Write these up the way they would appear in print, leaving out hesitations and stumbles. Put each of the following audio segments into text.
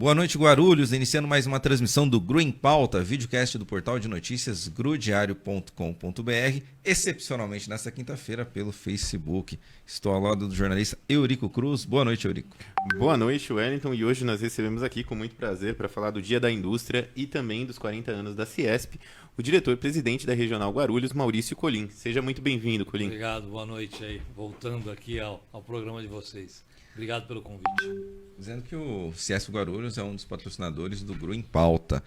Boa noite, Guarulhos. Iniciando mais uma transmissão do GRU em Pauta, videocast do portal de notícias grudiario.com.br, excepcionalmente nesta quinta-feira pelo Facebook. Estou ao lado do jornalista Eurico Cruz. Boa noite, Eurico. Boa noite, Wellington. E hoje nós recebemos aqui com muito prazer para falar do Dia da Indústria e também dos 40 anos da Ciesp, o diretor-presidente da Regional Guarulhos, Maurício Colim. Seja muito bem-vindo, Colim. Obrigado, boa noite aí. Voltando aqui ao programa de vocês. Obrigado pelo convite. Dizendo que o Ciesp Guarulhos é um dos patrocinadores do GRU em Pauta,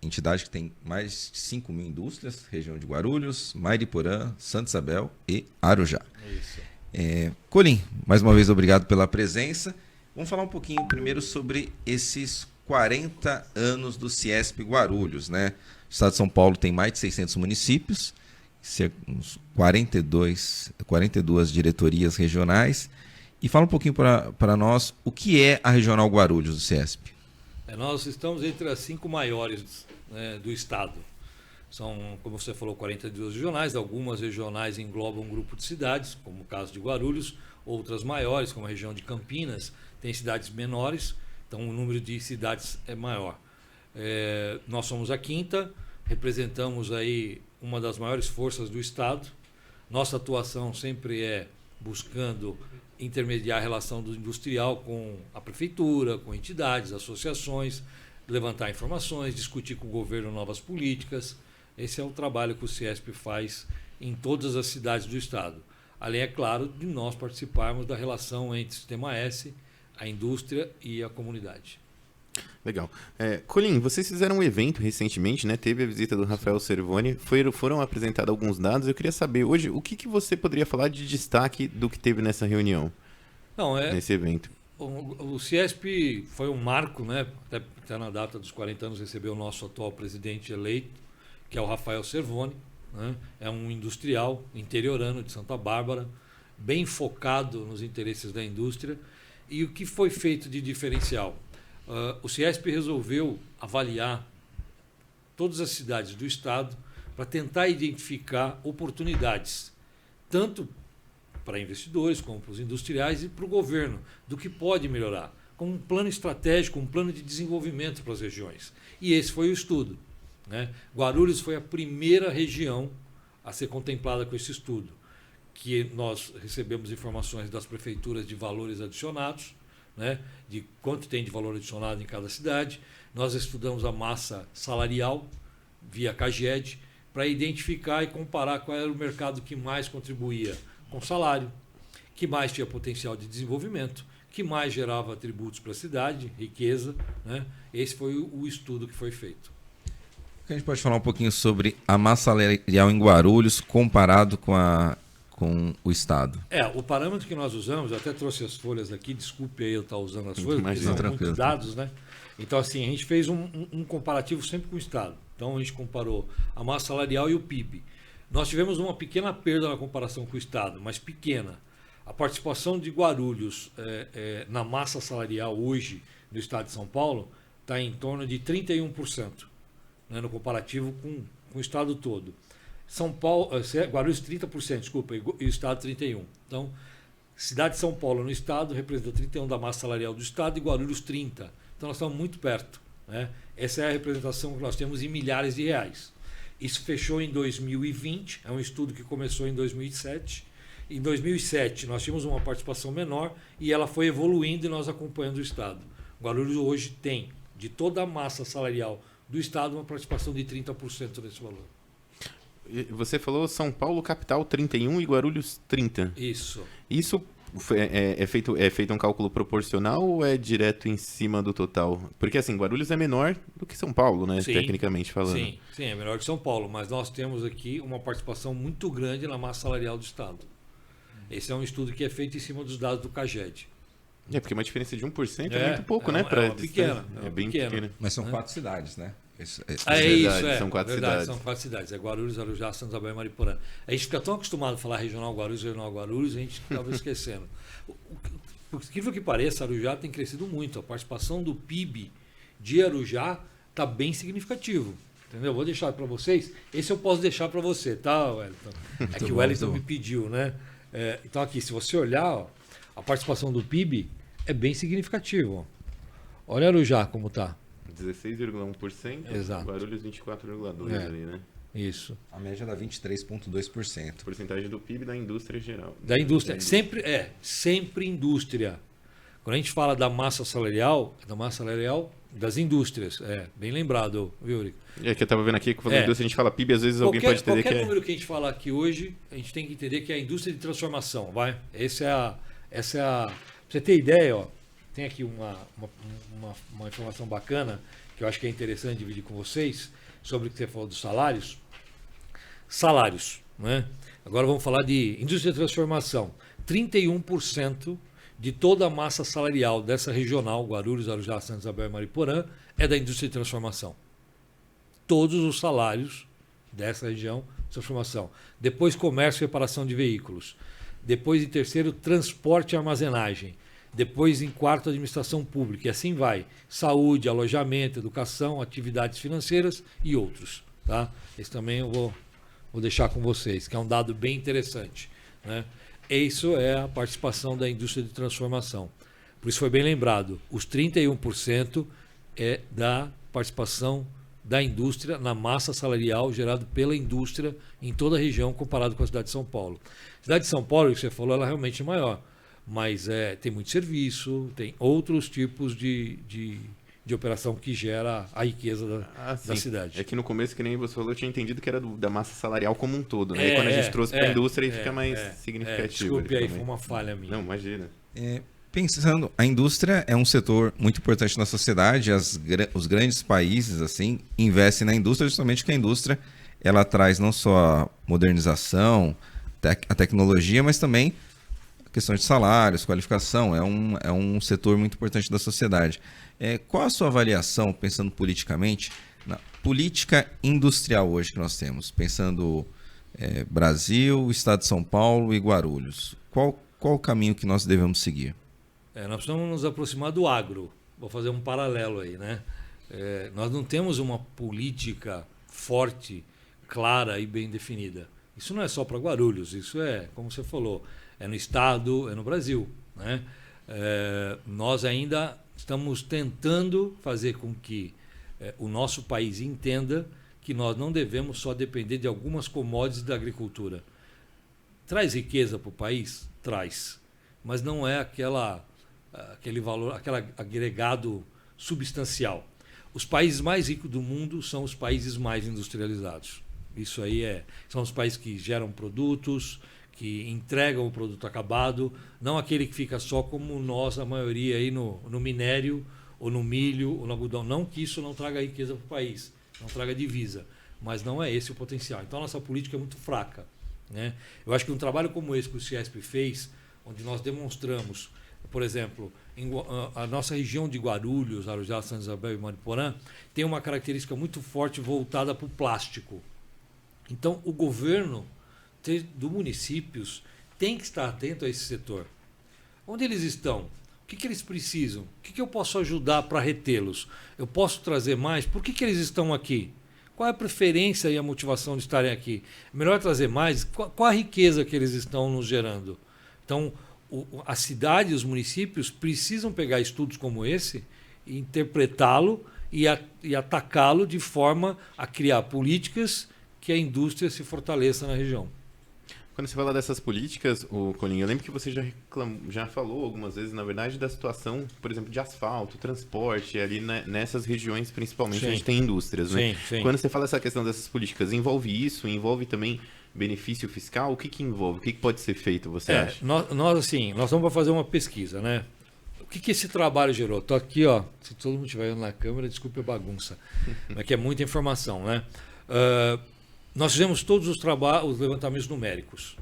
entidade que tem mais de 5 mil indústrias, região de Guarulhos, Mariporã, Santa Isabel e Arujá. Isso. Colim, mais uma vez obrigado pela presença. Vamos falar um pouquinho primeiro sobre esses 40 anos do Ciesp Guarulhos, né? O estado de São Paulo tem mais de 600 municípios, uns 42 diretorias regionais. E fala um pouquinho para nós o que é a Regional Guarulhos do Ciesp. Nós estamos entre as 5 maiores, né, do estado. São, como você falou, 42 regionais. Algumas regionais englobam um grupo de cidades, como o caso de Guarulhos. Outras maiores, como a região de Campinas, tem cidades menores. Então o número de cidades é maior. Nós somos a quinta, representamos aí uma das maiores forças do estado. Nossa atuação sempre é buscando intermediar a relação do industrial com a prefeitura, com entidades, associações, levantar informações, discutir com o governo novas políticas. Esse é o trabalho que o Ciesp faz em todas as cidades do estado. Além, é claro, de nós participarmos da relação entre o Sistema S, a indústria e a comunidade. Legal. Colim, vocês fizeram um evento recentemente, né? Teve a visita do Rafael Cervoni, foram apresentados alguns dados. Eu queria saber hoje o que você poderia falar de destaque do que teve nessa reunião, nesse evento. O Ciesp foi um marco, né? Até na data dos 40 anos recebeu o nosso atual presidente eleito, que é o Rafael Cervoni, né? É um industrial interiorano de Santa Bárbara, bem focado nos interesses da indústria. E o que foi feito de diferencial? O Ciesp resolveu avaliar todas as cidades do estado para tentar identificar oportunidades, tanto para investidores como para os industriais e para o governo, do que pode melhorar, como um plano estratégico, um plano de desenvolvimento para as regiões. E esse foi o estudo, né? Guarulhos foi a primeira região a ser contemplada com esse estudo, que nós recebemos informações das prefeituras de valores adicionados, né, de quanto tem de valor adicionado em cada cidade. Nós estudamos a massa salarial via CAGED para identificar e comparar qual era o mercado que mais contribuía com salário, que mais tinha potencial de desenvolvimento, que mais gerava tributos para a cidade, riqueza, né? Esse foi o estudo que foi feito. A gente pode falar um pouquinho sobre a massa salarial em Guarulhos comparado com o estado. O parâmetro que nós usamos, eu até trouxe as folhas aqui, desculpe aí eu estar usando as folhas, porque são muitos dados, né? Então, assim, a gente fez um comparativo sempre com o estado. Então, a gente comparou a massa salarial e o PIB. Nós tivemos uma pequena perda na comparação com o estado, mas pequena. A participação de Guarulhos na massa salarial hoje no estado de São Paulo está em torno de 31%, né, no comparativo com o estado todo. São Paulo, Guarulhos 30%, desculpa, e o estado 31%. Então, cidade de São Paulo no estado representa 31% da massa salarial do estado e Guarulhos 30%. Então, nós estamos muito perto, né? Essa é a representação que nós temos em milhares de reais. Isso fechou em 2020, é um estudo que começou em 2007. Em 2007, nós tínhamos uma participação menor e ela foi evoluindo e nós acompanhando o estado. Guarulhos hoje tem, de toda a massa salarial do estado, uma participação de 30% nesse valor. Você falou São Paulo capital 31 e Guarulhos 30. Isso. Isso é feito um cálculo proporcional ou é direto em cima do total? Porque assim, Guarulhos é menor do que São Paulo, né? Sim, tecnicamente falando. Sim, é menor que São Paulo, mas nós temos aqui uma participação muito grande na massa salarial do estado. Esse é um estudo que é feito em cima dos dados do CAGED. Porque uma diferença de 1% é muito pouco, né? É pequena. É bem pequena. Mas são 4 cidades, né? São 4 cidades. São 4 cidades. É Guarulhos, Arujá, Santa Isabel e Mariporã. A gente fica tão acostumado a falar regional Guarulhos, a gente acaba esquecendo. Por incrível que pareça, Arujá tem crescido muito. A participação do PIB de Arujá está bem significativo. Entendeu? Vou deixar para vocês. Esse eu posso deixar para você, tá, Wellington? É que o Wellington me pediu, né? Então aqui, se você olhar, a participação do PIB é bem significativa. Olha Arujá como está. 16,1%, Exato. Guarulhos 24,2% ali, né? Isso. A média dá 23,2%. Porcentagem do PIB da indústria geral. Da indústria. Sempre indústria. Quando a gente fala da massa salarial, das indústrias. Bem lembrado, viu, Eurico? É que eu tava vendo aqui que falando indústria, a gente fala PIB, às vezes alguém pode entender que qualquer número que a gente falar aqui hoje, a gente tem que entender que é a indústria de transformação, vai? Essa é a... Pra você ter ideia, ó, tem aqui uma informação bacana, que eu acho que é interessante dividir com vocês, sobre o que você falou dos salários. Salários, né? Agora vamos falar de indústria de transformação. 31% de toda a massa salarial dessa regional, Guarulhos, Arujá, Santa Isabel e Mariporã, é da indústria de transformação. Todos os salários dessa região de transformação. Depois, comércio e reparação de veículos. Depois, em terceiro, transporte e armazenagem. Depois, em quarto, administração pública. E assim vai. Saúde, alojamento, educação, atividades financeiras e outros. Tá? Esse também eu vou deixar com vocês, que é um dado bem interessante, né? Isso é a participação da indústria de transformação. Por isso foi bem lembrado, os 31% é da participação da indústria na massa salarial gerada pela indústria em toda a região, comparado com a cidade de São Paulo. A cidade de São Paulo, que você falou, ela realmente é maior, mas tem muito serviço, tem outros tipos de operação que gera a riqueza da cidade. É que no começo, que nem você falou, eu tinha entendido que era da massa salarial como um todo, né? E quando a gente trouxe para a indústria, aí fica mais significativo. Desculpe aí, foi uma falha minha. Não, imagina. Pensando, a indústria é um setor muito importante na sociedade, os grandes países assim investem na indústria justamente porque a indústria ela traz não só a modernização, a tecnologia, mas também questões de salários, qualificação, é um setor muito importante da sociedade. Qual a sua avaliação, pensando politicamente, na política industrial hoje que nós temos? Pensando Brasil, Estado de São Paulo e Guarulhos. Qual o caminho que nós devemos seguir? Nós precisamos nos aproximar do agro. Vou fazer um paralelo aí, né? Nós não temos uma política forte, clara e bem definida. Isso não é só para Guarulhos, isso é, como você falou, é no Estado, é no Brasil, né? Nós ainda estamos tentando fazer com que o nosso país entenda que nós não devemos só depender de algumas commodities da agricultura. Traz riqueza para o país? Traz. Mas não é aquele valor, aquele agregado substancial. Os países mais ricos do mundo são os países mais industrializados. Isso aí são os países que geram produtos, que entregam o produto acabado, não aquele que fica só como nós, a maioria, aí no minério, ou no milho, ou no algodão. Não que isso não traga riqueza para o país, não traga divisa, mas não é esse o potencial. Então a nossa política é muito fraca, né? Eu acho que um trabalho como esse que o CIESP fez, onde nós demonstramos, por exemplo, a nossa região de Guarulhos, Arujá, Santa Isabel e Mariporã, tem uma característica muito forte voltada para o plástico. Então o governo do municípios tem que estar atento a esse setor. Onde eles estão? O que eles precisam? O que eu posso ajudar para retê-los? Eu posso trazer mais? Por que eles estão aqui? Qual é a preferência e a motivação de estarem aqui? É melhor trazer mais? Qual a riqueza que eles estão nos gerando? Então, a cidade e os municípios precisam pegar estudos como esse, interpretá-lo e atacá-lo de forma a criar políticas que a indústria se fortaleça na região. Quando você fala dessas políticas, Colinho, eu lembro que você já falou algumas vezes, na verdade, da situação, por exemplo, de asfalto, transporte, ali nessas regiões, principalmente, onde tem indústrias, né? Sim. Quando você fala essa questão dessas políticas, envolve isso? Envolve também benefício fiscal? O que envolve? O que pode ser feito, você acha? Nós vamos fazer uma pesquisa, né? O que esse trabalho gerou? Estou aqui, ó, se todo mundo estiver na câmera, desculpe a bagunça, mas que é muita informação, né? Nós fizemos todos os levantamentos numéricos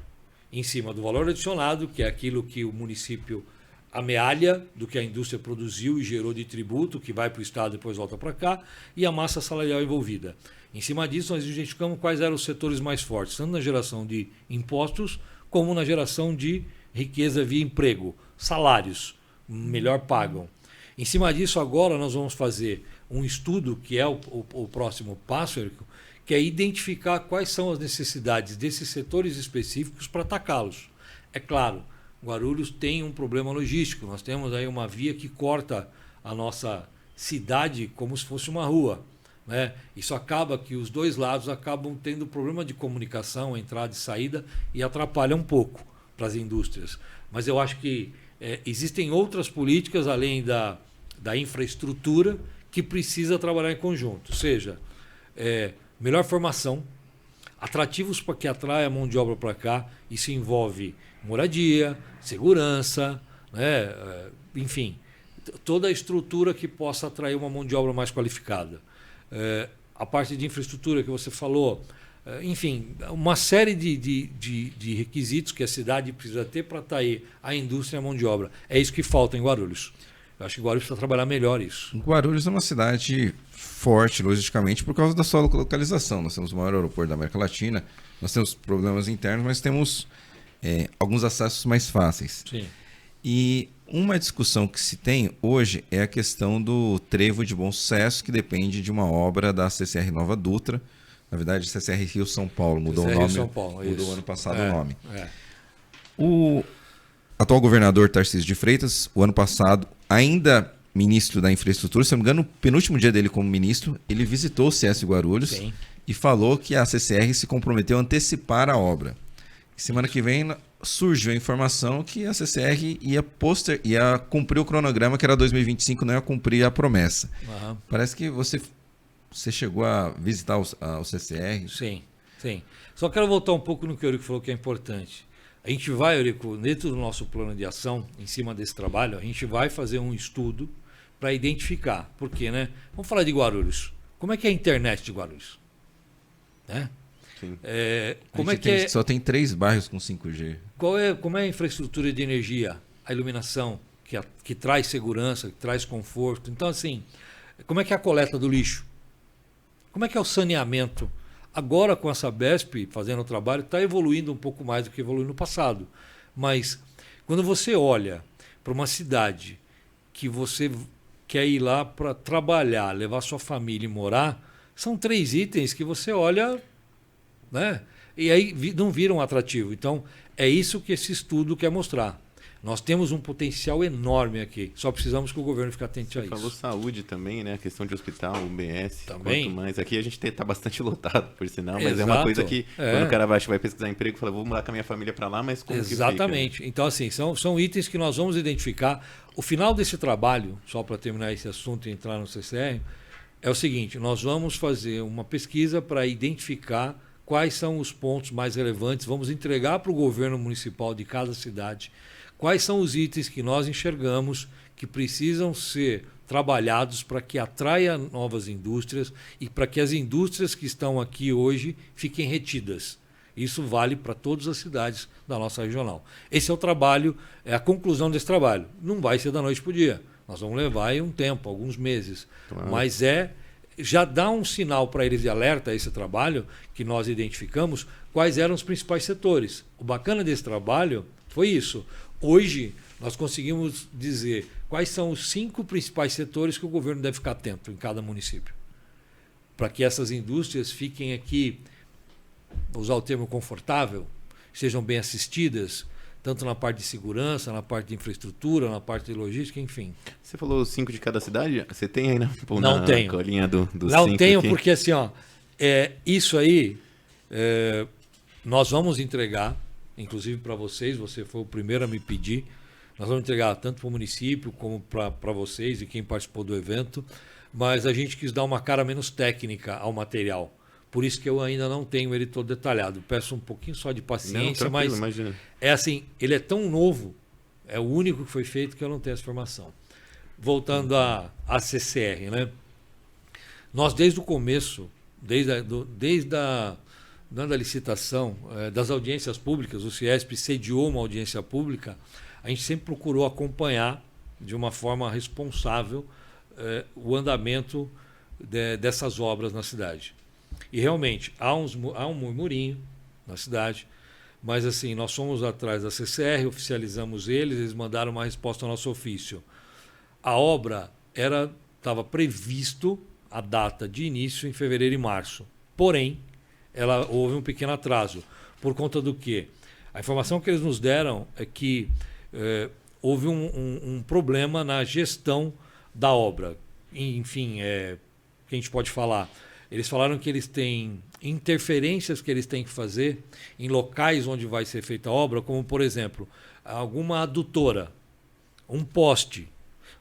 em cima do valor adicionado, que é aquilo que o município amealha do que a indústria produziu e gerou de tributo, que vai para o Estado e depois volta para cá, e a massa salarial envolvida. Em cima disso, nós identificamos quais eram os setores mais fortes, tanto na geração de impostos, como na geração de riqueza via emprego, salários, melhor pagam. Em cima disso, agora nós vamos fazer um estudo, que é o próximo passo, Érico, que é identificar quais são as necessidades desses setores específicos para atacá-los. É claro, Guarulhos tem um problema logístico. Nós temos aí uma via que corta a nossa cidade como se fosse uma rua, né? Isso acaba que os dois lados acabam tendo problema de comunicação, entrada e saída, e atrapalha um pouco para as indústrias. Mas eu acho que existem outras políticas além da infraestrutura que precisa trabalhar em conjunto, seja melhor formação, atrativos para que atraia a mão de obra para cá. Isso envolve moradia, segurança, né? Enfim, toda a estrutura que possa atrair uma mão de obra mais qualificada. A parte de infraestrutura que você falou, enfim, uma série de requisitos que a cidade precisa ter para atrair a indústria e a mão de obra. É isso que falta em Guarulhos. Eu acho que Guarulhos precisa trabalhar melhor isso. Guarulhos é uma cidade forte logisticamente por causa da sua localização. Nós temos o maior aeroporto da América Latina, nós temos problemas internos, mas temos alguns acessos mais fáceis. Sim. E uma discussão que se tem hoje é a questão do Trevo de Bom Sucesso, que depende de uma obra da CCR Nova Dutra. Na verdade, CCR Rio São Paulo mudou CCR o nome, São Paulo, mudou ano passado o nome. É. O atual governador Tarcísio de Freitas, o ano passado, ainda ministro da Infraestrutura, se não me engano, no penúltimo dia dele como ministro, ele visitou o CS Guarulhos. Sim. E falou que a CCR se comprometeu a antecipar a obra. Semana que vem surgiu a informação que a CCR ia cumprir o cronograma, que era 2025, não ia cumprir a promessa. Uhum. Parece que você chegou a visitar o CCR. Sim, sim. Só quero voltar um pouco no que o Eurico falou que é importante. A gente vai, Eurico, dentro do nosso plano de ação, em cima desse trabalho, a gente vai fazer um estudo para identificar. Por quê, né? Vamos falar de Guarulhos. Como é que é a internet de Guarulhos? Né? Sim. Como é que só tem 3 bairros com 5G. Como é a infraestrutura de energia, a iluminação, que traz segurança, que traz conforto? Então, assim, como é que é a coleta do lixo? Como é que é o saneamento? Agora, com essa BESP fazendo o trabalho, está evoluindo um pouco mais do que evoluiu no passado. Mas, quando você olha para uma cidade que você quer ir lá para trabalhar, levar sua família e morar, são 3 itens que você olha, né? E aí não viram atrativo. Então, é isso que esse estudo quer mostrar. Nós temos um potencial enorme aqui. Só precisamos que o governo fique atento a isso. Você falou saúde também, né? A questão de hospital, UBS. Também. Quanto mais. Aqui a gente está bastante lotado, por sinal, mas Exato. é uma coisa que quando o cara vai pesquisar emprego, fala, vou mudar com a minha família para lá, mas como Exatamente. que fica? Então, assim, são itens que nós vamos identificar. O final desse trabalho, só para terminar esse assunto e entrar no CCR, é o seguinte: nós vamos fazer uma pesquisa para identificar quais são os pontos mais relevantes, vamos entregar para o governo municipal de cada cidade quais são os itens que nós enxergamos que precisam ser trabalhados para que atraia novas indústrias e para que as indústrias que estão aqui hoje fiquem retidas. Isso vale para todas as cidades da nossa regional. Esse é o trabalho, é a conclusão desse trabalho. Não vai ser da noite para o dia. Nós vamos levar aí um tempo, alguns meses. Claro. Mas já dá um sinal para eles de alerta a esse trabalho que nós identificamos quais eram os principais setores. O bacana desse trabalho foi isso. Hoje nós conseguimos dizer quais são os 5 principais setores que o governo deve ficar atento em cada município. Para que essas indústrias fiquem aqui, vou usar o termo confortável, sejam bem assistidas, tanto na parte de segurança, na parte de infraestrutura, na parte de logística, enfim. Você falou 5 de cada cidade? Você tem aí não tenho. Colinha do não 5 tenho, aqui? Porque assim, isso aí nós vamos entregar, inclusive para vocês, você foi o primeiro a me pedir, nós vamos entregar tanto para o município como para vocês e quem participou do evento, mas a gente quis dar uma cara menos técnica ao material. Por isso que eu ainda não tenho ele todo detalhado. Peço um pouquinho só de paciência, mas imagina. É assim, ele é tão novo, é o único que foi feito que eu não tenho essa informação. Voltando à CCR, né? Nós desde o começo, desde a licitação, das audiências públicas, o CIESP sediou uma audiência pública, a gente sempre procurou acompanhar de uma forma responsável o andamento dessas obras na cidade. E realmente há um murmurinho na cidade, mas assim, nós fomos atrás da CCR, oficializamos eles mandaram uma resposta ao nosso ofício. A obra estava previsto a data de início em fevereiro e março, porém houve um pequeno atraso. Por conta do quê? A informação que eles nos deram é que houve um problema na gestão da obra. Enfim, que a gente pode falar? Eles falaram que eles têm interferências que eles têm que fazer em locais onde vai ser feita a obra, como, por exemplo, alguma adutora, um poste,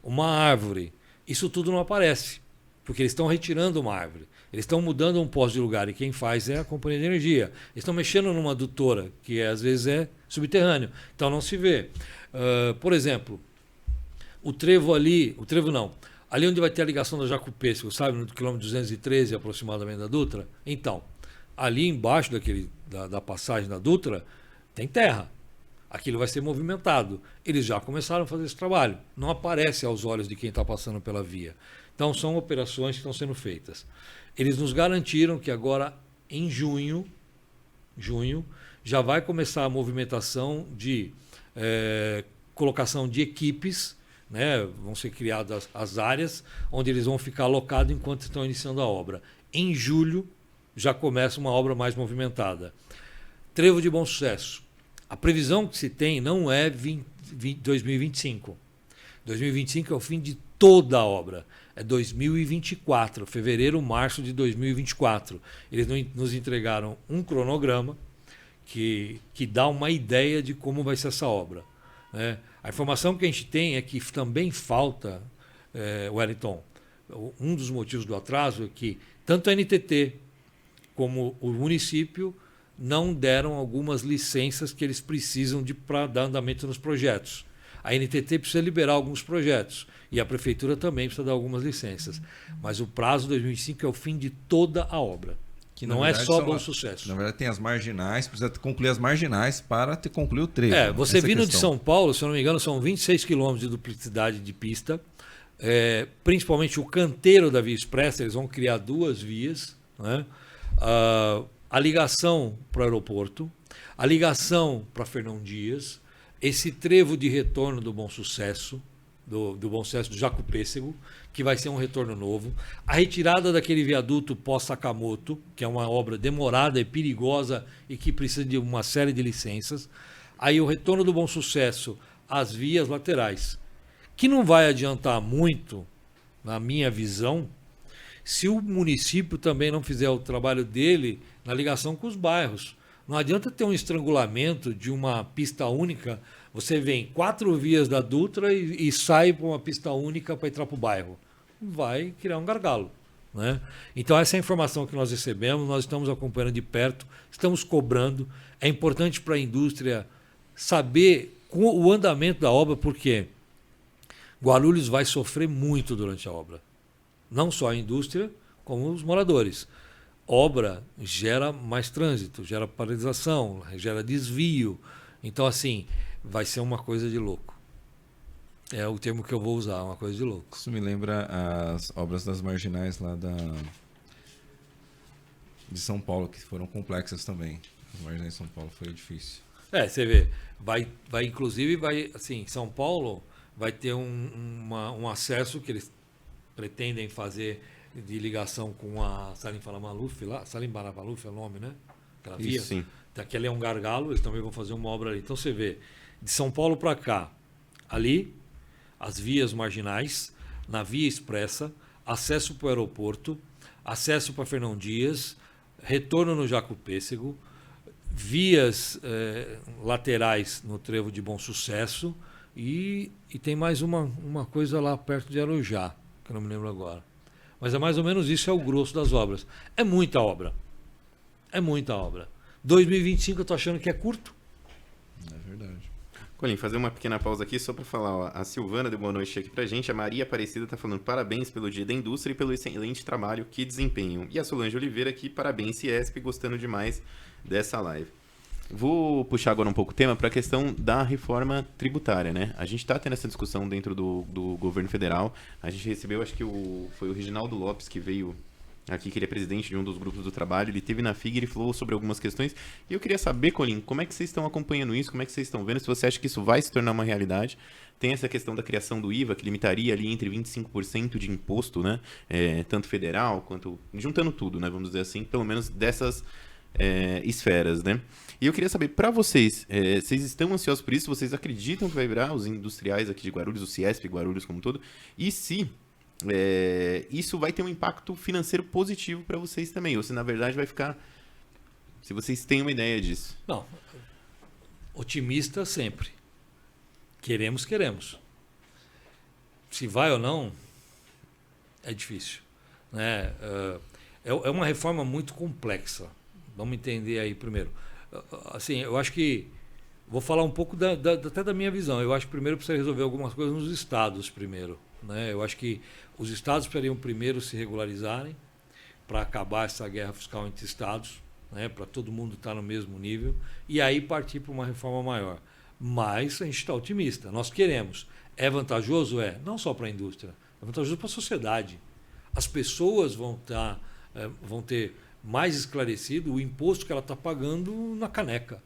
uma árvore. Isso tudo não aparece, porque eles estão retirando uma árvore. Eles estão mudando um poste de lugar e quem faz é a companhia de energia. Eles estão mexendo numa adutora, que às vezes é subterrâneo. Então não se vê. Por exemplo, o trevo ali onde vai ter a ligação da Jacupêssego, sabe, no quilômetro 213 aproximadamente da Dutra? Então, ali embaixo da passagem da Dutra, tem terra. Aquilo vai ser movimentado. Eles já começaram a fazer esse trabalho. Não aparece aos olhos de quem está passando pela via. Então, são operações que estão sendo feitas. Eles nos garantiram que agora, em junho, já vai começar a movimentação de colocação de equipes, né? Vão ser criadas as áreas onde eles vão ficar alocados enquanto estão iniciando a obra. Em julho, já começa uma obra mais movimentada. Trevo de Bom Sucesso. A previsão que se tem não é 2025. 2025 é o fim de toda a obra. É 2024, fevereiro, março de 2024. Eles nos entregaram um cronograma que dá uma ideia de como vai ser essa obra, né? A informação que a gente tem é que também falta, Wellington, um dos motivos do atraso é que tanto a NTT como o município não deram algumas licenças que eles precisam para dar andamento nos projetos. A NTT precisa liberar alguns projetos e a prefeitura também precisa dar algumas licenças. Mas o prazo de 2025 é o fim de toda a obra. Que não é só Bom Sucesso. Na verdade, tem as marginais, precisa concluir as marginais para concluir o trevo. Você vindo de São Paulo, se eu não me engano, são 26 quilômetros de duplicidade de pista. Principalmente o canteiro da Via Expressa, eles vão criar 2 vias, né? A ligação para o aeroporto, a ligação para Fernão Dias, esse trevo de retorno do Bom Sucesso, do Bom Sucesso do Jacupêssego, que vai ser um retorno novo, a retirada daquele viaduto pós-Sakamoto, que é uma obra demorada e perigosa e que precisa de uma série de licenças, aí o retorno do Bom Sucesso às vias laterais, que não vai adiantar muito, na minha visão, se o município também não fizer o trabalho dele na ligação com os bairros. Não adianta ter um estrangulamento de uma pista única, você vem 4 vias da Dutra e sai para uma pista única para entrar para o bairro. Vai criar um gargalo, né? Então essa é a informação que nós recebemos, nós estamos acompanhando de perto, estamos cobrando. É importante para a indústria saber o andamento da obra, porque Guarulhos vai sofrer muito durante a obra. Não só a indústria, como os moradores. Obra gera mais trânsito, gera paralisação, gera desvio. Então, assim, vai ser uma coisa de louco. É o termo que eu vou usar, uma coisa de louco. Isso me lembra as obras das marginais lá de São Paulo, que foram complexas também. As marginais de São Paulo foi difícil. Você vê, inclusive, assim, São Paulo vai ter um acesso que eles pretendem fazer de ligação com a Salim Falamaluf lá, Salim Baramaluf é o nome, né? Aquela via. Isso, sim. Aquele é um gargalo, eles também vão fazer uma obra ali. Então você vê, de São Paulo para cá, ali, as vias marginais, na Via Expressa, acesso para o aeroporto, acesso para Fernão Dias, retorno no Jacupêssego, vias laterais no Trevo de Bom Sucesso e tem mais uma coisa lá perto de Arujá, que eu não me lembro agora. Mas é mais ou menos isso, é o grosso das obras. É muita obra. 2025 eu estou achando que é curto. É verdade. Colim, fazer uma pequena pausa aqui só para falar. Ó, a Silvana deu boa noite aqui pra gente. A Maria Aparecida tá falando parabéns pelo Dia da Indústria e pelo excelente trabalho que desempenham. E a Solange Oliveira aqui, parabéns CIESP, gostando demais dessa live. Vou puxar agora um pouco o tema para a questão da reforma tributária, né? A gente está tendo essa discussão dentro do governo federal. A gente recebeu, acho que foi o Reginaldo Lopes que veio aqui, que ele é presidente de um dos grupos do trabalho. Ele esteve na FIG, ele falou sobre algumas questões. E eu queria saber, Colim, como é que vocês estão acompanhando isso? Como é que vocês estão vendo? Se você acha que isso vai se tornar uma realidade. Tem essa questão da criação do IVA, que limitaria ali entre 25% de imposto, né? Tanto federal quanto... juntando tudo, né? Vamos dizer assim, pelo menos esferas, né? E eu queria saber, para vocês, vocês estão ansiosos por isso? Vocês acreditam que vai virar os industriais aqui de Guarulhos, o Ciesp, Guarulhos como um todo? E se isso vai ter um impacto financeiro positivo para vocês também? Ou se, na verdade, vai ficar... Se vocês têm uma ideia disso. Não, otimista sempre. Queremos. Se vai ou não, é difícil, né? É uma reforma muito complexa. Vamos entender aí primeiro. Assim, eu acho que vou falar um pouco até da minha visão. Eu acho que primeiro precisa resolver algumas coisas nos estados primeiro, né? Eu acho que os estados precisariam primeiro se regularizarem para acabar essa guerra fiscal entre estados, né? Para todo mundo estar no mesmo nível e aí partir para uma reforma maior. Mas a gente está otimista. Nós queremos. É vantajoso? Não só para a indústria. É vantajoso para a sociedade. As pessoas vão ter mais esclarecido o imposto que ela está pagando na caneca.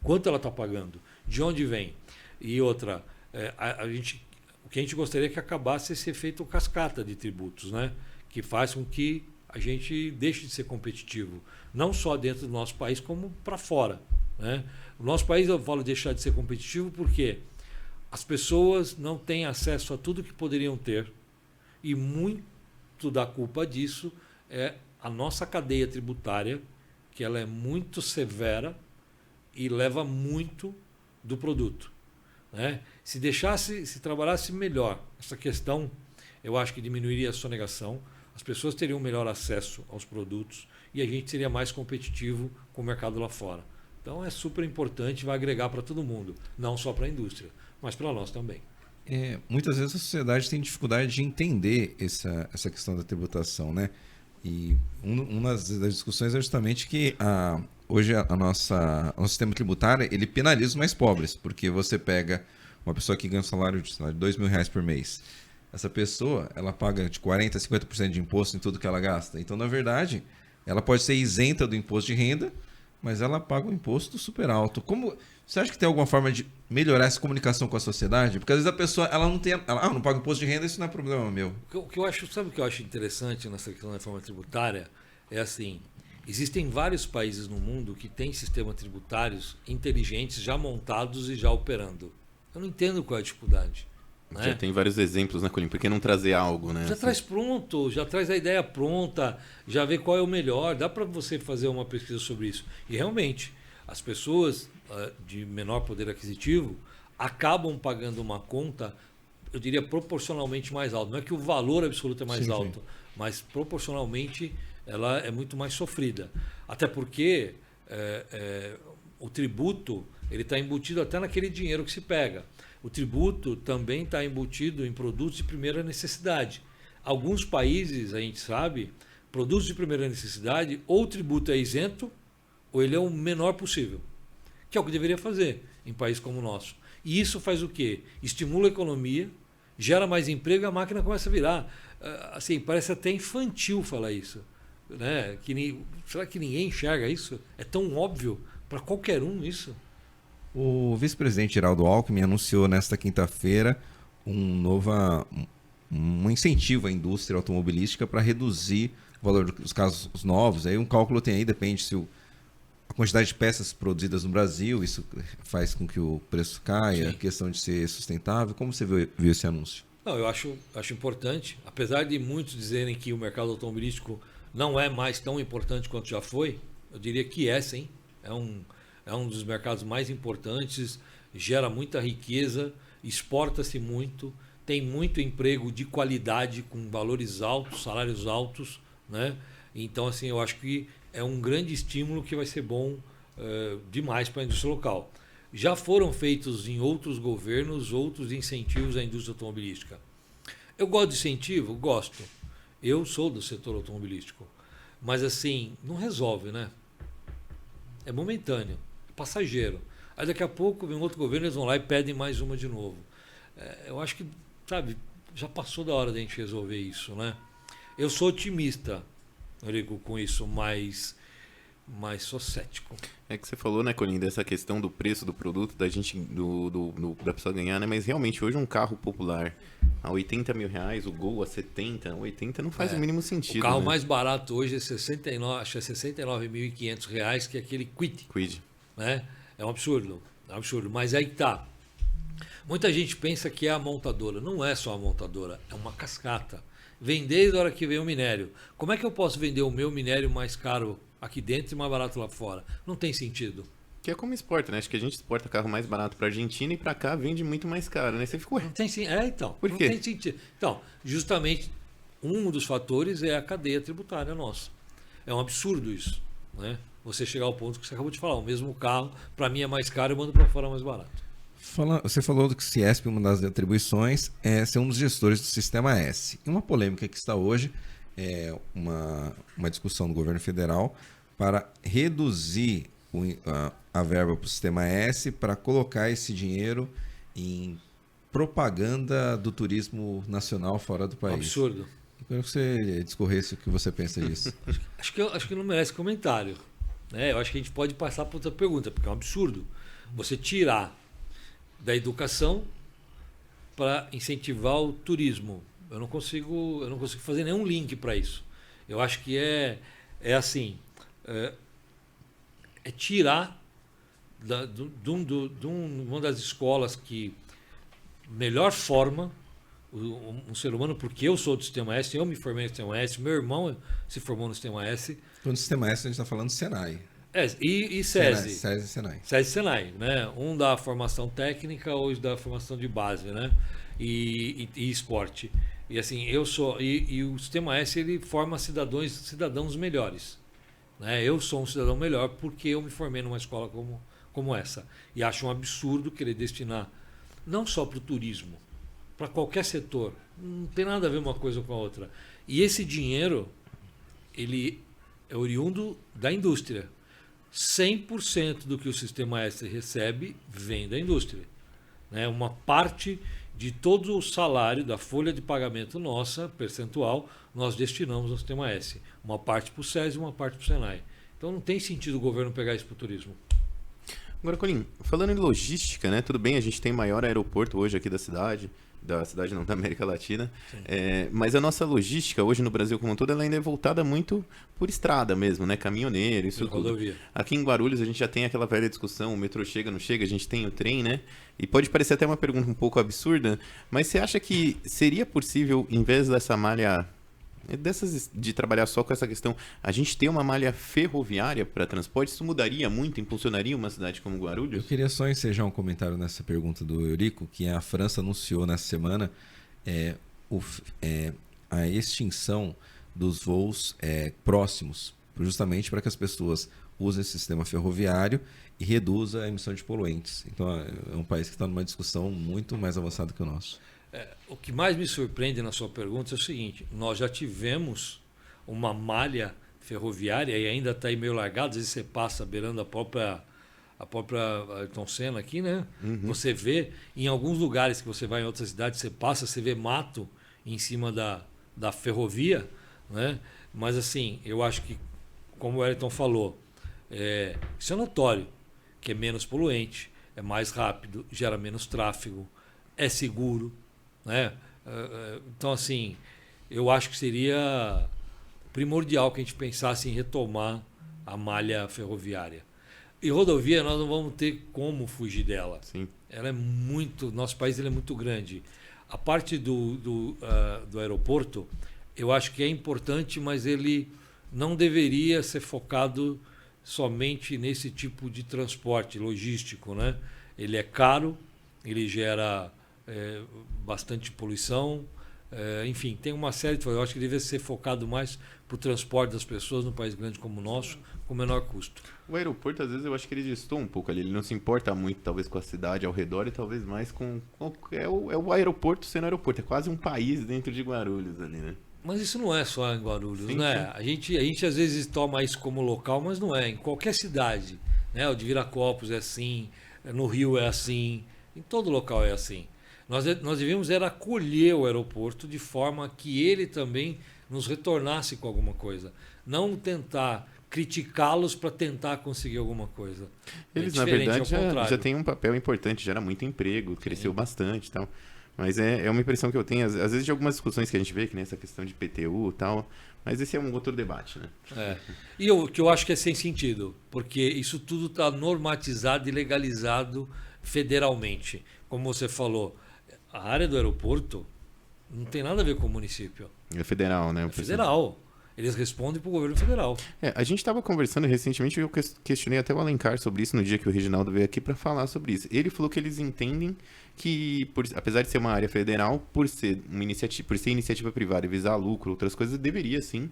Quanto ela está pagando? De onde vem? E outra, o que a gente gostaria é que acabasse esse efeito cascata de tributos, né? Que faz com que a gente deixe de ser competitivo, não só dentro do nosso país, como para fora, né? O nosso país, eu falo deixar de ser competitivo porque as pessoas não têm acesso a tudo que poderiam ter e muito da culpa disso é a nossa cadeia tributária, que ela é muito severa e leva muito do produto, né? Se trabalhasse melhor essa questão, eu acho que diminuiria a sonegação, as pessoas teriam melhor acesso aos produtos e a gente seria mais competitivo com o mercado lá fora. Então é super importante, vai agregar para todo mundo, não só para a indústria, mas para nós também. Muitas vezes a sociedade tem dificuldade de entender essa questão da tributação, né? E uma das discussões é justamente que hoje nosso sistema tributário ele penaliza os mais pobres, porque você pega uma pessoa que ganha um salário de R$2.000 por mês. Essa pessoa ela paga de 40% a 50% de imposto em tudo que ela gasta. Então, na verdade, ela pode ser isenta do imposto de renda, mas ela paga um imposto super alto. Você acha que tem alguma forma de melhorar essa comunicação com a sociedade? Porque às vezes a pessoa ela não paga imposto de renda, isso não é problema meu. Sabe o que eu acho interessante nessa questão da reforma tributária? É assim, existem vários países no mundo que têm sistemas tributários inteligentes já montados e já operando. Eu não entendo qual é a dificuldade. Já né? tem vários exemplos, né, Colim? Por que não trazer algo, né? Já traz pronto, já traz a ideia pronta, já vê qual é o melhor. Dá para você fazer uma pesquisa sobre isso. E realmente, as pessoas de menor poder aquisitivo acabam pagando uma conta, eu diria, proporcionalmente mais alta. Não é que o valor absoluto é mais alto, mas proporcionalmente ela é muito mais sofrida. Até porque o tributo ele está embutido até naquele dinheiro que se pega. O tributo também está embutido em produtos de primeira necessidade. Alguns países, a gente sabe, produtos de primeira necessidade, ou o tributo é isento, ou ele é o menor possível. Que é o que deveria fazer em país como o nosso. E isso faz o quê? Estimula a economia, gera mais emprego e a máquina começa a virar. Assim, parece até infantil falar isso. Né? Será que ninguém enxerga isso? É tão óbvio para qualquer um isso. O vice-presidente Geraldo Alckmin anunciou nesta quinta-feira um incentivo à indústria automobilística para reduzir o valor dos carros novos. Aí um cálculo tem aí, depende se a quantidade de peças produzidas no Brasil, isso faz com que o preço caia, a questão de ser sustentável. Como você viu esse anúncio? Não, eu acho importante, apesar de muitos dizerem que o mercado automobilístico não é mais tão importante quanto já foi, eu diria que sim. É um dos mercados mais importantes, gera muita riqueza, exporta-se muito, tem muito emprego de qualidade, com valores altos, salários altos, né? Então, assim, eu acho que é um grande estímulo que vai ser bom demais para a indústria local. Já foram feitos em outros governos outros incentivos à indústria automobilística. Eu gosto de incentivo? Gosto. Eu sou do setor automobilístico. Mas, assim, não resolve, né? É momentâneo, é passageiro. Aí daqui a pouco vem outro governo, eles vão lá e pedem mais uma de novo. Eu acho que, sabe, já passou da hora da gente resolver isso, né? Eu sou otimista, Eurico, com isso, mas sou cético. É que você falou, né, Colim, dessa questão do preço do produto, da pessoa ganhar, né? Mas realmente hoje um carro popular a R$80 mil, o Gol a 70, 80 não faz o mínimo sentido. O carro né? mais barato hoje é 69, acho que é R$69.500, que é aquele Kwid. Né? É um absurdo, mas aí tá. Muita gente pensa que é a montadora. Não é só a montadora, é uma cascata. Vem desde a hora que vem o minério. Como é que eu posso vender o meu minério mais caro aqui dentro e mais barato lá fora? Não tem sentido. Que é como exporta, né? Acho que a gente exporta carro mais barato para a Argentina e para cá vende muito mais caro, né? Você ficou... Não tem, então. Por quê? Não tem sentido. Então, justamente, um dos fatores é a cadeia tributária nossa. É um absurdo isso, né? Você chegar ao ponto que você acabou de falar. O mesmo carro, para mim é mais caro, eu mando para fora mais barato. Você falou do que o Ciesp, uma das atribuições, é ser um dos gestores do Sistema S. E uma polêmica que está hoje é uma discussão do governo federal para reduzir a verba para o Sistema S para colocar esse dinheiro em propaganda do turismo nacional fora do país. Absurdo. Eu quero que você discorresse o que você pensa disso. Acho que não merece comentário. Né? Eu acho que a gente pode passar para outra pergunta, porque é um absurdo você tirar da educação para incentivar o turismo. Eu não consigo fazer nenhum link para isso. Eu acho que é assim, é tirar de uma das escolas que melhor forma um ser humano, porque eu sou do Sistema S, eu me formei no Sistema S, meu irmão se formou no Sistema S. No Sistema S a gente está falando do Senai. E SESI. SESI e Senai. SESI e Senai, né? Um dá formação técnica, outro dá formação de base, né? E esporte. E assim, e o Sistema S ele forma cidadãos melhores. Né? Eu sou um cidadão melhor porque eu me formei numa escola como essa. E acho um absurdo querer destinar não só para o turismo, para qualquer setor. Não tem nada a ver uma coisa com a outra. E esse dinheiro, ele é oriundo da indústria. 100% do que o Sistema S recebe vem da indústria. Né? Uma parte de todo o salário da folha de pagamento nossa, percentual, nós destinamos ao Sistema S. Uma parte para o SESI e uma parte para o Senai. Então não tem sentido o governo pegar isso para o turismo. Agora, Colim, falando em logística, né? Tudo bem, a gente tem o maior aeroporto hoje aqui da cidade não, da América Latina, mas a nossa logística hoje no Brasil como um todo, ela ainda é voltada muito por estrada mesmo, né? Caminhoneiro, isso tudo. Rodovia. Aqui em Guarulhos a gente já tem aquela velha discussão, o metrô chega, não chega, a gente tem o trem, né? E pode parecer até uma pergunta um pouco absurda, mas você acha que seria possível, em vez dessa malha, de trabalhar só com essa questão, a gente ter uma malha ferroviária para transporte? Isso mudaria muito, impulsionaria uma cidade como Guarulhos? Eu queria só ensejar um comentário nessa pergunta do Eurico, que a França anunciou nessa semana a extinção dos voos próximos, justamente para que as pessoas usem esse sistema ferroviário e reduza a emissão de poluentes. Então é um país que está numa discussão muito mais avançada que o nosso. O que mais me surpreende na sua pergunta é o seguinte: nós já tivemos uma malha ferroviária e ainda está aí meio largada. Às vezes você passa beirando a própria Ayrton Senna aqui, né? Uhum. Você vê em alguns lugares que você vai em outras cidades, você passa, você vê mato em cima da ferrovia, né? Mas assim, eu acho que, como o Ayrton falou, isso é notório, que é menos poluente, é mais rápido, gera menos tráfego, é seguro. Né? Então, assim, eu acho que seria primordial que a gente pensasse em retomar a malha ferroviária. E rodovia, nós não vamos ter como fugir dela. Sim. Ela é nosso país ele é muito grande. A parte do aeroporto, eu acho que é importante, mas ele não deveria ser focado somente nesse tipo de transporte logístico. Né? Ele é caro, ele gera bastante poluição, enfim, tem uma série de coisas. Eu acho que deveria ser focado mais para o transporte das pessoas num país grande como o nosso, com menor custo. O aeroporto, às vezes, eu acho que ele gestou um pouco ali, ele não se importa muito, talvez, com a cidade ao redor e talvez mais com o aeroporto sendo aeroporto, é quase um país dentro de Guarulhos ali, né? Mas isso não é só em Guarulhos, sim, né? Sim. A gente às vezes toma isso como local, mas não é. Em qualquer cidade, né? O de Viracopos é assim, no Rio é assim, em todo local é assim. Nós devíamos acolher o aeroporto de forma que ele também nos retornasse com alguma coisa. Não tentar criticá-los para tentar conseguir alguma coisa. Eles, na verdade, já têm um papel importante, gera muito emprego, cresceu bastante e tal. Mas é uma impressão que eu tenho, às vezes, de algumas discussões que a gente vê, que nem essa questão de PTU e tal, mas esse é um outro debate, né? E o que eu acho que é sem sentido, porque isso tudo está normatizado e legalizado federalmente. Como você falou, a área do aeroporto não tem nada a ver com o município. É federal, né? É federal. Eles respondem para o governo federal. A gente estava conversando recentemente, eu questionei até o Alencar sobre isso no dia que o Reginaldo veio aqui para falar sobre isso. Ele falou que eles entendem que, apesar de ser uma área federal, por ser iniciativa privada e visar lucro, outras coisas, deveria sim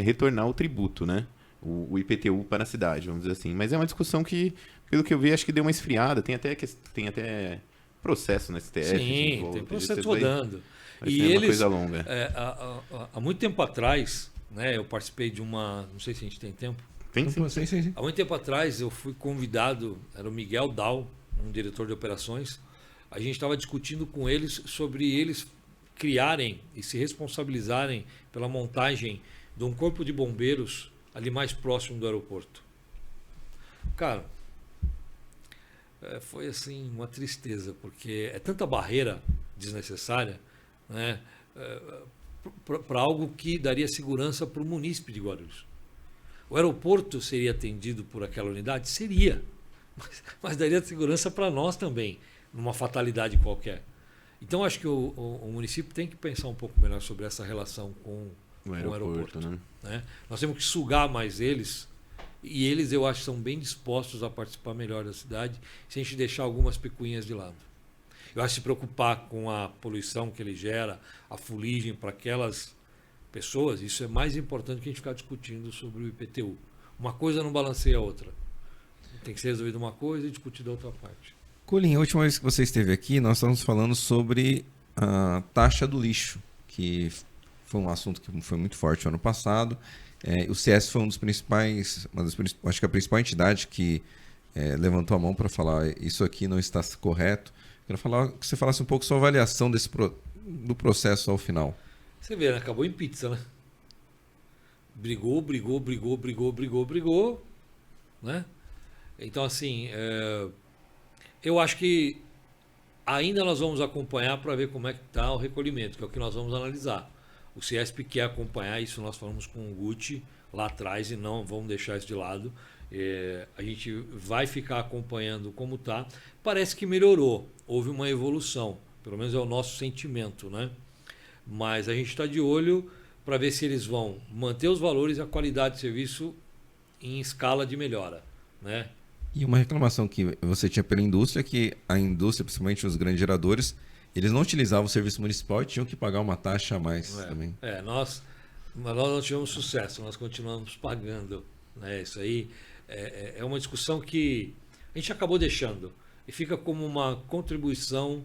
retornar o tributo, né? O IPTU para a cidade, vamos dizer assim. Mas é uma discussão que, pelo que eu vi, acho que deu uma esfriada. Tem até processo no STF. Sim, tem processo rodando. E eles, uma coisa longa. Há muito tempo atrás, né, eu participei de uma... Não sei se a gente tem tempo. Sim. Há muito tempo atrás eu fui convidado, era o Miguel Dal, um diretor de operações. A gente estava discutindo com eles sobre eles criarem e se responsabilizarem pela montagem de um corpo de bombeiros ali mais próximo do aeroporto. Cara, foi assim uma tristeza, porque é tanta barreira desnecessária, né, para algo que daria segurança para o munícipe de Guarulhos. O aeroporto seria atendido por aquela unidade? Seria, mas daria segurança para nós também, numa fatalidade qualquer. Então acho que o município tem que pensar um pouco melhor sobre essa relação com o aeroporto. Né? Nós temos que sugar mais eles, e eles eu acho que são bem dispostos a participar melhor da cidade, se a gente deixar algumas picuinhas de lado. Eu acho que se preocupar com a poluição que ele gera, a fuligem para aquelas pessoas, isso é mais importante que a gente ficar discutindo sobre o IPTU. Uma coisa não balanceia a outra. Tem que ser resolvida uma coisa e discutida a outra parte. Colim, a última vez que você esteve aqui, nós estávamos falando sobre a taxa do lixo, que foi um assunto que foi muito forte no ano passado. O CS foi acho que a principal entidade que levantou a mão para falar isso aqui não está correto. Quero que você falasse um pouco sua avaliação do processo ao final. Você vê, né? Acabou em pizza, né? Brigou, né? Então, assim, eu acho que ainda nós vamos acompanhar para ver como é que está o recolhimento, que é o que nós vamos analisar. O CIESP quer acompanhar isso, nós falamos com o Guti lá atrás e não vamos deixar isso de lado. A gente vai ficar acompanhando como está. Parece que melhorou, houve uma evolução, pelo menos é o nosso sentimento, né? Mas a gente está de olho para ver se eles vão manter os valores e a qualidade de serviço em escala de melhora, né? E uma reclamação que você tinha pela indústria é que a indústria, principalmente os grandes geradores, eles não utilizavam o serviço municipal e tinham que pagar uma taxa a mais também. Nós não tivemos sucesso, nós continuamos pagando, né? Isso aí é uma discussão que a gente acabou deixando e fica como uma contribuição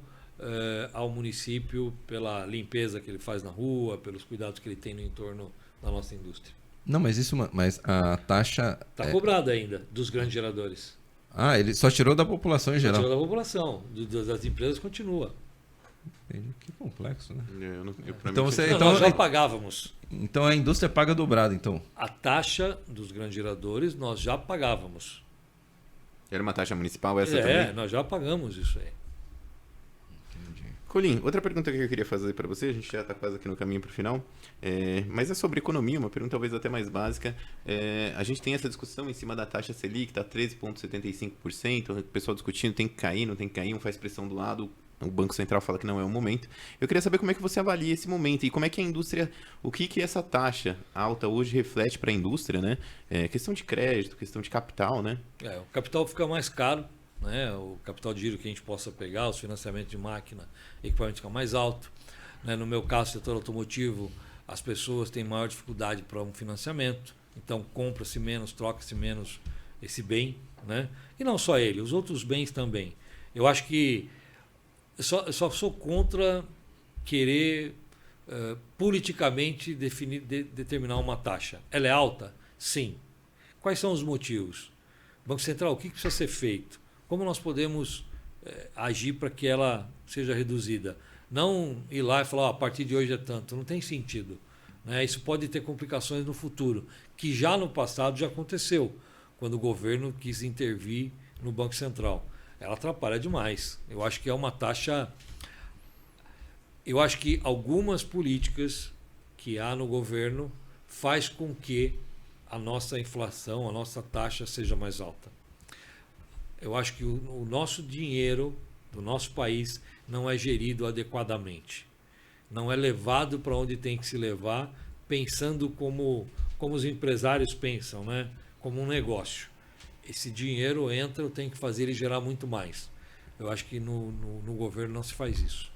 ao município pela limpeza que ele faz na rua, pelos cuidados que ele tem no entorno da nossa indústria. Não, mas a taxa... Está cobrada ainda dos grandes geradores. Ele só tirou da população em geral. Só tirou da população, das empresas continua. Entendi. Que complexo, né? Nós já pagávamos. Então a indústria paga dobrado, então? A taxa dos grandes geradores nós já pagávamos. Era uma taxa municipal essa também? Nós já pagamos isso aí. Colim, outra pergunta que eu queria fazer para você, a gente já está quase aqui no caminho para o final, mas é sobre economia, uma pergunta talvez até mais básica. A gente tem essa discussão em cima da taxa Selic, está 13,75%, o pessoal discutindo tem que cair, não tem que cair, um faz pressão do lado, o Banco Central fala que não é o momento. Eu queria saber como é que você avalia esse momento e como é que a indústria, o que essa taxa alta hoje reflete para a indústria, né? Questão de crédito, questão de capital, né? O capital fica mais caro, né? O capital de giro que a gente possa pegar, os financiamentos de máquina, equipamento fica mais alto. Né? No meu caso, setor automotivo, as pessoas têm maior dificuldade para um financiamento, então compra-se menos, troca-se menos esse bem, né? E não só ele, os outros bens também. Eu acho que eu só sou contra querer politicamente determinar uma taxa. Ela é alta? Sim. Quais são os motivos? Banco Central, o que precisa ser feito? Como nós podemos agir para que ela seja reduzida? Não ir lá e falar, a partir de hoje é tanto. Não tem sentido. Né? Isso pode ter complicações no futuro, que já no passado já aconteceu, quando o governo quis intervir no Banco Central. Ela atrapalha demais. Eu acho que é uma taxa Eu acho que algumas políticas que há no governo faz com que a nossa inflação, a nossa taxa seja mais alta. Eu acho que o nosso dinheiro do nosso país não é gerido adequadamente. Não é levado para onde tem que se levar, pensando como os empresários pensam, né? Como um negócio. Esse dinheiro entra, eu tenho que fazer ele gerar muito mais. Eu acho que no governo não se faz isso.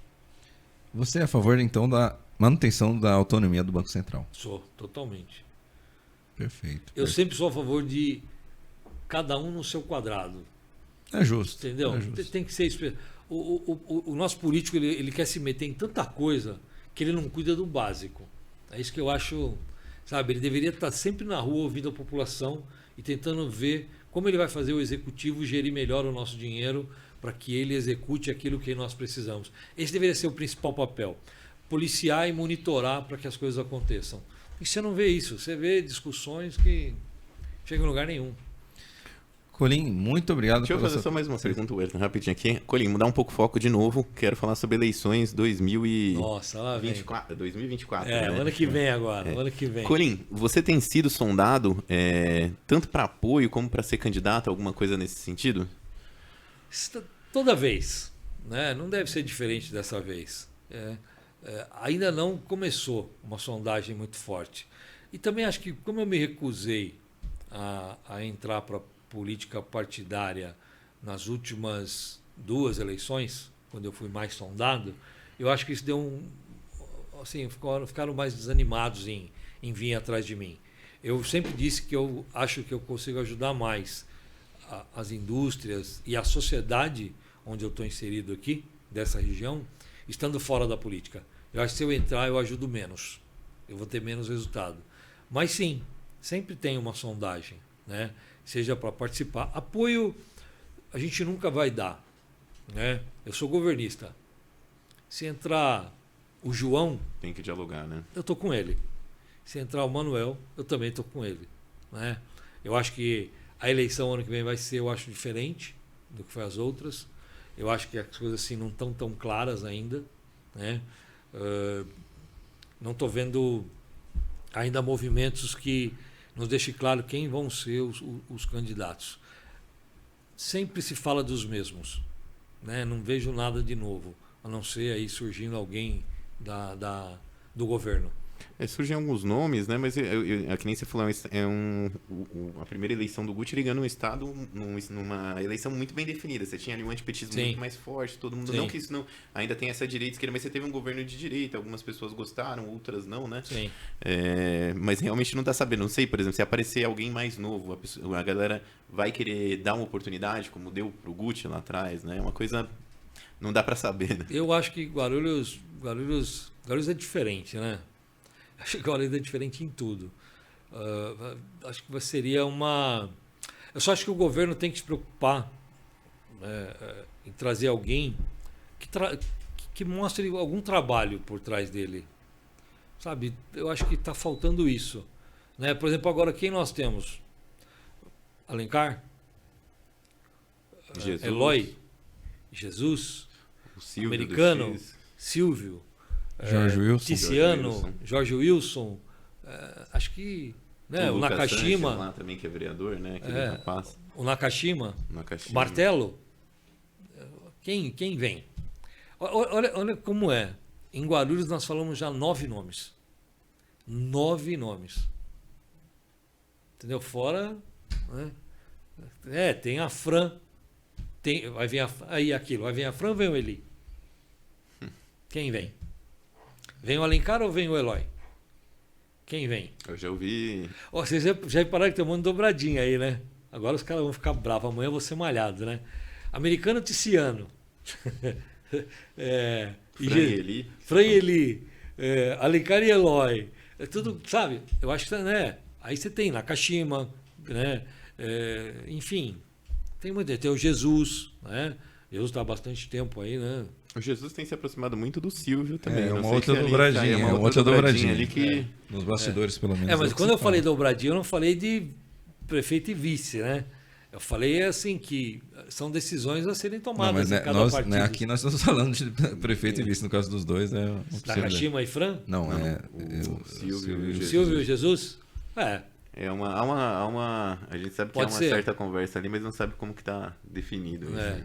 Você é a favor, então, da manutenção da autonomia do Banco Central? Sou, totalmente. Perfeito. Eu sempre sou a favor de cada um no seu quadrado. É justo. Entendeu? É justo. Tem que ser. O nosso político ele quer se meter em tanta coisa que ele não cuida do básico. É isso que eu acho. Sabe, ele deveria estar sempre na rua ouvindo a população e tentando ver como ele vai fazer o executivo gerir melhor o nosso dinheiro para que ele execute aquilo que nós precisamos. Esse deveria ser o principal papel. Policiar e monitorar para que as coisas aconteçam. E você não vê isso, você vê discussões que chegam em lugar nenhum. Colim, muito obrigado. Deixa eu fazer só mais uma pergunta, Wellington, rapidinho aqui. Colim, mudar um pouco o foco de novo. Quero falar sobre eleições 2024. Nossa, lá vem. 2024. É, né? ano que vem agora, ano que vem. Colim, você tem sido sondado tanto para apoio como para ser candidato, alguma coisa nesse sentido? Toda vez, né? Não deve ser diferente dessa vez. Ainda não começou uma sondagem muito forte. E também acho que, como eu me recusei a entrar para política partidária nas últimas 2 eleições, quando eu fui mais sondado, eu acho que isso deu assim, ficaram mais desanimados em vir atrás de mim. Eu sempre disse que eu acho que eu consigo ajudar mais as indústrias e a sociedade onde eu estou inserido aqui, dessa região, estando fora da política. Eu acho que se eu entrar, eu ajudo menos. Eu vou ter menos resultado. Mas sim, sempre tem uma sondagem, né? Seja para participar. Apoio a gente nunca vai dar, né? Eu sou governista. Se entrar o João... Tem que dialogar, né? Eu estou com ele. Se entrar o Manuel, eu também estou com ele, né? Eu acho que a eleição ano que vem vai ser, eu acho, diferente do que foi as outras. Eu acho que as coisas assim não estão tão claras ainda, né? Não estou vendo ainda movimentos que nos deixem claro quem vão ser os candidatos. Sempre se fala dos mesmos, né? Não vejo nada de novo, a não ser aí surgindo alguém do governo. Surgem alguns nomes, né? Mas que nem você falou, a primeira eleição do Guti, ele ganhou um estado numa eleição muito bem definida. Você tinha ali um antipetismo muito mais forte, todo mundo. Sim. Não que isso não ainda tem essa direita e esquerda, mas você teve um governo de direita, algumas pessoas gostaram, outras não, né? Sim. Mas realmente não está sabendo. Não sei, por exemplo, se aparecer alguém mais novo, a galera vai querer dar uma oportunidade, como deu pro Guti lá atrás, né? É uma coisa. Não dá para saber, né? Eu acho que Guarulhos é diferente, né? Acho que Guarulhos é diferente em tudo. Acho que seria uma... Eu só acho que o governo tem que se preocupar em trazer alguém que mostre algum trabalho por trás dele. Sabe? Eu acho que está faltando isso. Né? Por exemplo, agora quem nós temos? Alencar? Jesus. Eloy? Jesus? O Silvio Americano? Silvio? Jorge Wilson. Tiziano, Jorge Wilson, acho que né, o Nakashima lá também, que é vereador, né? Aquele rapaz. O Nakashima, o Martelo. Quem vem? Olha como é. Em Guarulhos nós falamos já 9 nomes. 9 nomes. Entendeu? Fora. Né? Tem a Fran. Vai vir aí aquilo. Vai vir a Fran, vem o Eli. Quem vem? Vem o Alencar ou vem o Eloy? Quem vem? Eu já ouvi. Vocês já repararam que tem um monte de dobradinha aí, né? Agora os caras vão ficar bravos. Amanhã eu vou ser malhado, né? Americano Tiziano. Fran e Eli. Alencar e Eloy. É tudo, sabe? Eu acho que, né? Aí você tem Nakashima, né? Enfim. Tem o Jesus, né? Jesus está há bastante tempo aí, né? O Jesus tem se aproximado muito do Silvio também. Uma outra dobradinha. Uma outra dobradinha ali que... Nos bastidores, pelo menos. Mas quando eu falei dobradinha, eu não falei de prefeito e vice, né? Eu falei assim que são decisões a serem tomadas Não, mas em né, cada nós, partido. né, aqui nós estamos falando de prefeito e vice, no caso dos dois. Nakashima e Fran? Não, o Silvio e o Silvio e Jesus? A gente sabe que Pode há uma ser. certa conversa ali, mas não sabe como que tá definido. Né?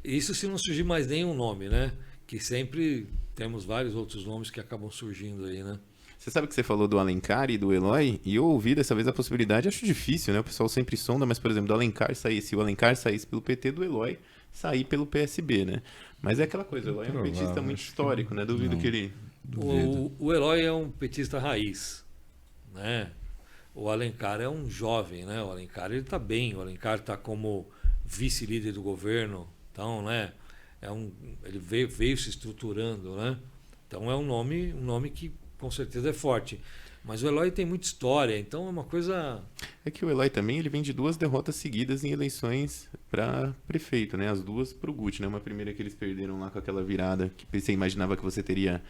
Isso se não surgir mais nenhum nome, né? Que sempre temos vários outros nomes que acabam surgindo aí, né? Você sabe que você falou do Alencar e do Eloy, e eu ouvi dessa vez a possibilidade, acho difícil, né? O pessoal sempre sonda, mas, por exemplo, do Alencar sair, se o Alencar saísse pelo PT, do Eloy sair pelo PSB, né? Mas é aquela coisa, o Eloy é um petista muito histórico, né? Duvido que ele... O Eloy é um petista raiz, né? O Alencar é um jovem, né? O Alencar ele está bem, o Alencar está como vice-líder do governo, então, né? Ele veio se estruturando, né? Então é um nome que com certeza é forte. Mas o Eloy tem muita história, então é uma coisa... É que o Eloy também, ele vem de 2 derrotas seguidas em eleições para prefeito, né? As 2 pro Guti, né? Uma primeira que eles perderam lá com aquela virada, que você imaginava que você teria,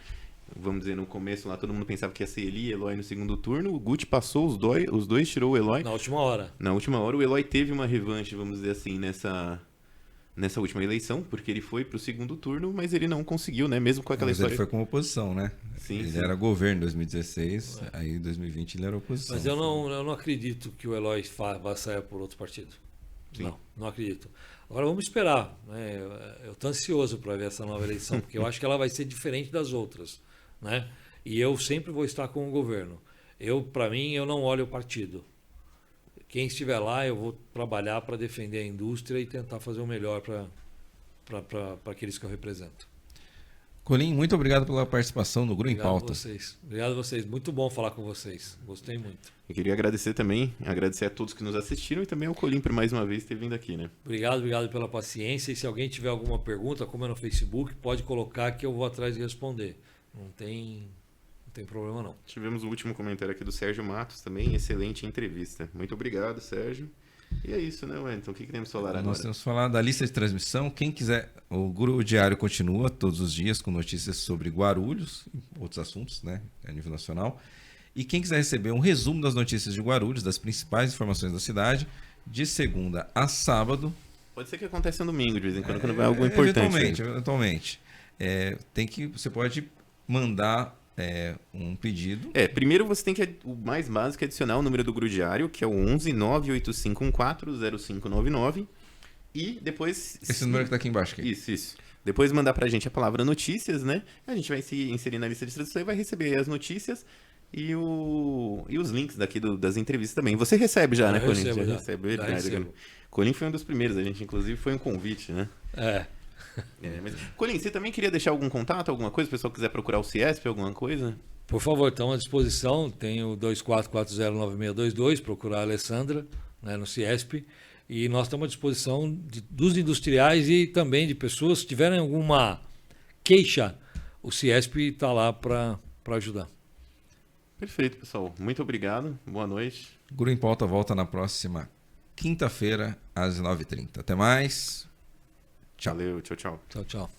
vamos dizer, no começo lá, todo mundo pensava que ia ser ele e Eloy no segundo turno. O Guti passou os dois tirou o Eloy. Na última hora. Na última hora, o Eloy teve uma revanche, vamos dizer assim, nessa última eleição, porque ele foi pro segundo turno, mas ele não conseguiu, né? Mesmo com aquela Mas história... ele foi como oposição, né? Sim, ele sim. era governo em 2016, aí em 2020 ele era oposição. Mas eu não acredito que o Eloy vá sair por outro partido. Sim. Não acredito. Agora vamos esperar. Né? Eu estou ansioso para ver essa nova eleição, porque eu acho que ela vai ser diferente das outras. Né? E eu sempre vou estar com o governo. Para mim, eu não olho o partido. Quem estiver lá, eu vou trabalhar para defender a indústria e tentar fazer o melhor para aqueles que eu represento. Colim, muito obrigado pela participação no Gru em Pauta. Obrigado a vocês. Muito bom falar com vocês. Gostei muito. Eu queria agradecer também, agradecer a todos que nos assistiram e também ao Colim por mais uma vez ter vindo aqui, né? Obrigado pela paciência. E se alguém tiver alguma pergunta, como é no Facebook, pode colocar que eu vou atrás de responder. Não tem problema não. Tivemos o último comentário aqui do Sérgio Matos também, excelente entrevista. Muito obrigado, Sérgio. E é isso, né, Wellington? O que temos que falar agora? Nós temos que falar da lista de transmissão. Quem quiser, o Gru Diário continua todos os dias com notícias sobre Guarulhos e outros assuntos, né, a nível nacional. E quem quiser receber um resumo das notícias de Guarulhos, das principais informações da cidade, de segunda a sábado. Pode ser que aconteça no domingo, de vez em quando, quando vai algo importante. Eventualmente. Você pode mandar um pedido. Primeiro você tem que, o mais básico, é adicionar o número do Gru Diário, que é o 11 985140599. E depois... Esse número que está aqui embaixo. Aqui. Isso. Depois mandar pra gente a palavra notícias, né? A gente vai se inserir na lista de transmissão e vai receber as notícias e os links daqui das entrevistas também. Você recebe já, né, Colim? Já recebe, verdade. Colim foi um dos primeiros, a gente inclusive foi um convite, né? Mas... Colim, você também queria deixar algum contato, alguma coisa? Se o pessoal quiser procurar o Ciesp, alguma coisa? Por favor, estão à disposição. Tem o 24409622, procurar a Alessandra, né, no Ciesp. E nós estamos à disposição dos industriais e também de pessoas. Se tiverem alguma queixa, o Ciesp está lá para ajudar. Perfeito, pessoal. Muito obrigado. Boa noite. Gru em Pauta volta na próxima quinta-feira, às 9h30. Até mais. Valeu, tchau. Tchau.